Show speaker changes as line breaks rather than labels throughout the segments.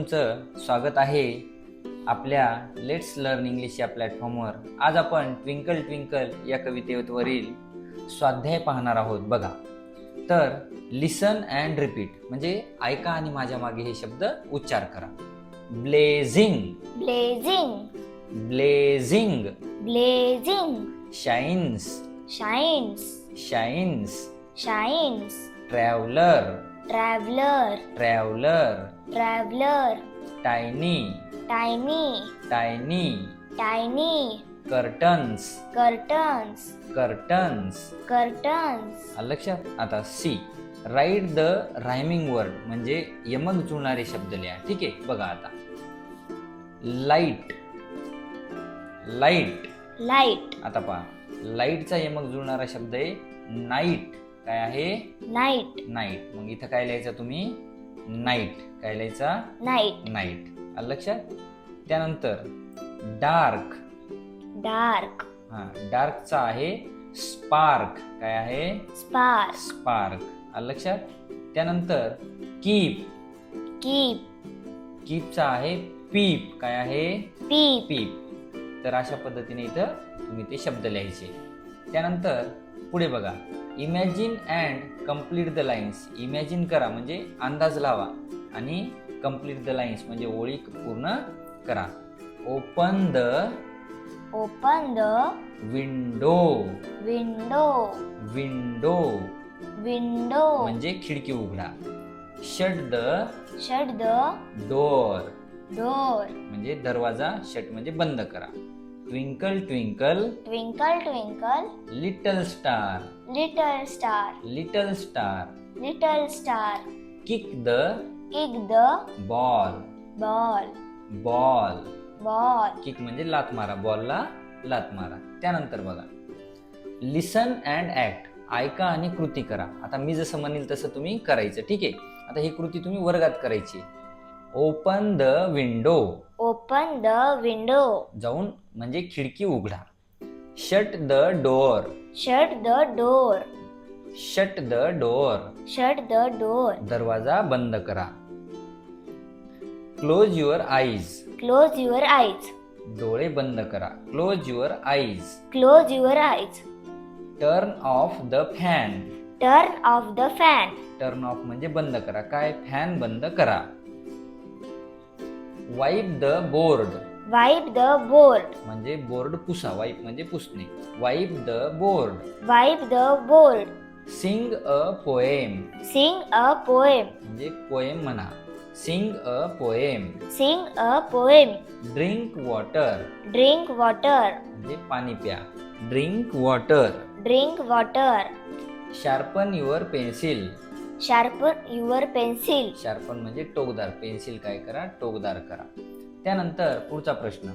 तुमचं स्वागत आहे आपल्या लेट्स लर्न इंग्लिश या प्लॅटफॉर्मवर. आज आपण ट्विंकल ट्विंकल या कवितेवरील स्वाध्याय पाहणार आहोत. बघा, तर लिसन अँड रिपीट म्हणजे ऐका आणि माझ्या मागे हे शब्द उच्चार करा. Blazing,
blazing,
blazing,
blazing,
shines,
shines,
shines,
shines,
traveller,
traveler,
traveller,
traveler,
tiny,
tiny,
tiny,
tiny,
curtains,
curtains,
curtains.
curtains,
लक्षात. आता C, write the rhyming word म्हणजे यमक जुळणारे शब्द लिहा. ठीक आहे, बघा आता. Light, light.
light,
आता पहा, लाईटचा यमक जुळणारा शब्द आहे नाईट. काय आहे?
night,
night. मग इथं काय लिहायचं तुम्ही? नाईट. काय लिहायचा?
night,
night. लक्षात. त्यानंतर डार्क.
dark,
डार्कचा आहे स्पार्क. काय आहे?
spark,
spark. लक्षात. त्यानंतर कीप.
keep,
कीपचा आहे पीप. काय आहे?
peep,
पीप. तर अशा पद्धतीने इथं तुम्ही ते शब्द लिहायचे. त्यानंतर पुढे बघा, imagine and complete the lines. Imagine करा म्हणजे अंदाज लावा आणि कम्प्लीट द लाईन्स म्हणजे ओळी पूर्ण करा. Open the
open the
window.
window,
window
window,
म्हणजे खिडकी उघडा. Shut the
shut the
door
door,
म्हणजे दरवाजा शट म्हणजे बंद करा. Twinkle twinkle
twinkle twinkle
little star,
little star,
little star.
little star,
kick the
kick the
ball,
ball,
ball.
ball,
kick म्हणजे लात मारा, बॉलला लात मारा. त्यानंतर बघा, लिसन अँड ऍक्ट. ऐका आणि कृती करा. आता मी जसं म्हणेल तसं तुम्ही करायचं. ठीक आहे. आता ही कृती तुम्ही वर्गात करायची. Open the window.
open the window,
जाऊन म्हणजे खिडकी उघडा. Shut the door.
shut the door,
shut the door.
shut the door,
दरवाजा बंद करा. Close your eyes.
close your eyes,
डोळे बंद करा. Close your eyes.
close your eyes,
turn off the fan.
turn off the fan,
turn off म्हणजे बंद करा. काय? फॅन बंद करा. वाईप the board.
wipe the board,
म्हणजे बोर्ड पुसा. वाईप म्हणजे पुसणे. Wipe the board.
wipe the board,
sing a poem
sing a poem,
म्हणजे पोएम म्हणा. Sing a poem.
sing a poem,
drink water
drink water,
म्हणजे पाणी प्या. Drink water.
drink water,
sharpen your pencil.
sharpen your pencil,
sharpen म्हणजे टोकदार. Pencil काय करा? टोकदार करा. त्यानंतर पुढचा प्रश्न,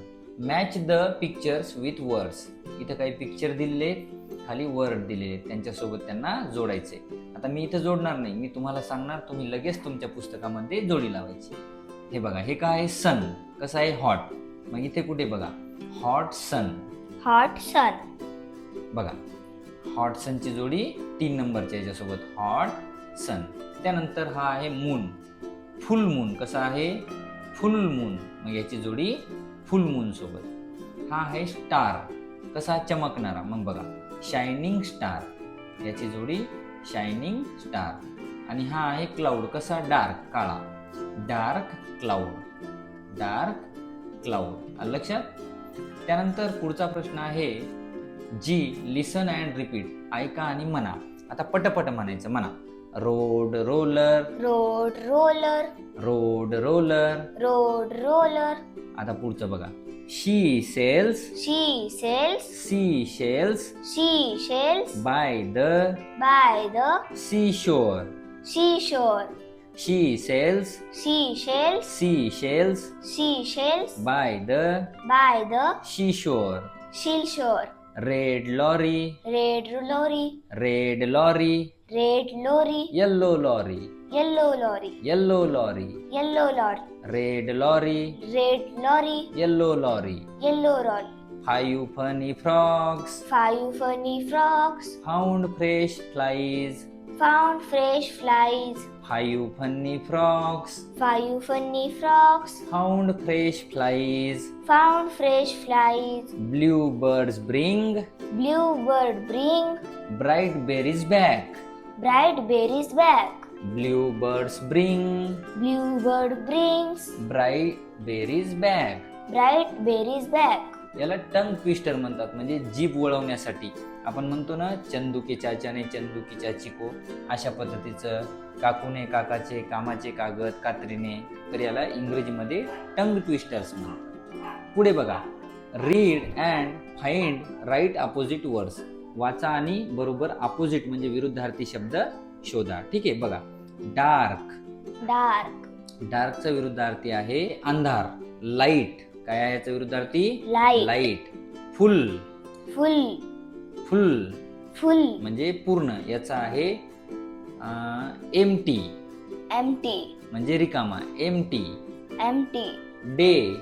match the pictures with words. इथं काही पिक्चर दिलेले, खाली वर्ड दिलेले, त्यांच्यासोबत त्यांना जोडायचे. आता मी इथं जोडणार नाही, मी तुम्हाला सांगणार, तुम्ही लगेच तुमच्या पुस्तकामध्ये जोडी लावायची. हे बघा, हे काय आहे? सन. कसं आहे? हॉट. मग इथे कुठे बघा? Hot sun.
hot sun,
बघा, हॉट सनची जोडी 3 नंबरच्या याच्यासोबत हॉट सन. त्यानंतर हा आहे मून. फुल मून. कसा आहे? फुल मून. मग याची जोडी फुल मून सोबत. हा आहे स्टार. कसा? चमकणारा. मग बघा, शायनिंग स्टार. याची जोडी शायनिंग स्टार. आणि हा आहे क्लाउड. कसा? डार्क, काळा. Dark cloud. Dark cloud. लक्षात. त्यानंतर पुढचा प्रश्न आहे जी, लिसन अँड रिपीट. ऐका आणि म्हणा. आता पटपट म्हणायचं. म्हणा. Road roller.
road roller,
road roller.
road roller,
आता पुढचं बघा, she sells.
she sells,
sea shells
she sells
by the
by the
seashore.
seashore,
she sells.
she sells,
sea shells
she sells
by the
by the
seashore.
seashore,
red lorry.
red lorry,
red lorry.
red lorry,
yellow lorry.
yellow lorry,
yellow lorry.
yellow lorry,
red lorry.
red lorry,
yellow lorry.
yellow lorry,
5 funny frogs
5 funny frogs,
found fresh flies
Found fresh flies.
5 funny frogs.
5 funny frogs.
Found fresh flies.
Found fresh flies.
Blue birds bring
Bluebird bring
bright berries back.
bright berries back.
Blue birds bring
Bluebird brings
bright berries back.
bright berries back.
याला tongue twister म्हणतात, म्हणजे जीभ वळवण्यासाठी. आपण म्हणतो ना, चंदू चाचाने चंदू चाची को, अशा पद्धतीचं. काकूने काकाचे कामाचे कागद कात्रीने, तर याला इंग्रजीमध्ये टंग ट्विस्टर्स म्हणतात. पुढे बघा, read and find right opposite words. वाचा आणि बरोबर अपोजिट म्हणजे विरुद्धार्थी शब्द शोधा. ठीक आहे, बघा. डार्क.
Dark.
डार्कचा विरुद्धार्थी आहे अंधार. लाईट. काय आहे याचा विरुद्धार्थी?
Light.
लाईट. फुल.
Full.
फुल
Full.
म्हणजे पूर्ण. याचा आहे एम्प्टी
Empty.
म्हणजे रिकामा. Empty.
Empty.
Day.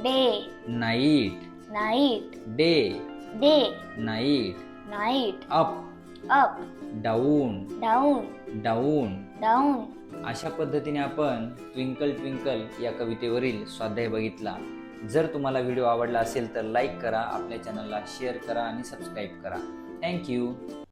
Day.
Night.
Night.
Day.
Day.
Night.
Night.
Up.
Up.
Down.
Down.
Down.
Down.
अशा पद्धतीने आपण ट्विंकल ट्विंकल या कवितेवरील स्वाध्याय बघितला. जर तुम्हाला व्हिडिओ आवडला असेल तर लाईक करा, आपल्या चॅनलला शेअर करा आणि सबस्क्राईब करा. थँक्यू.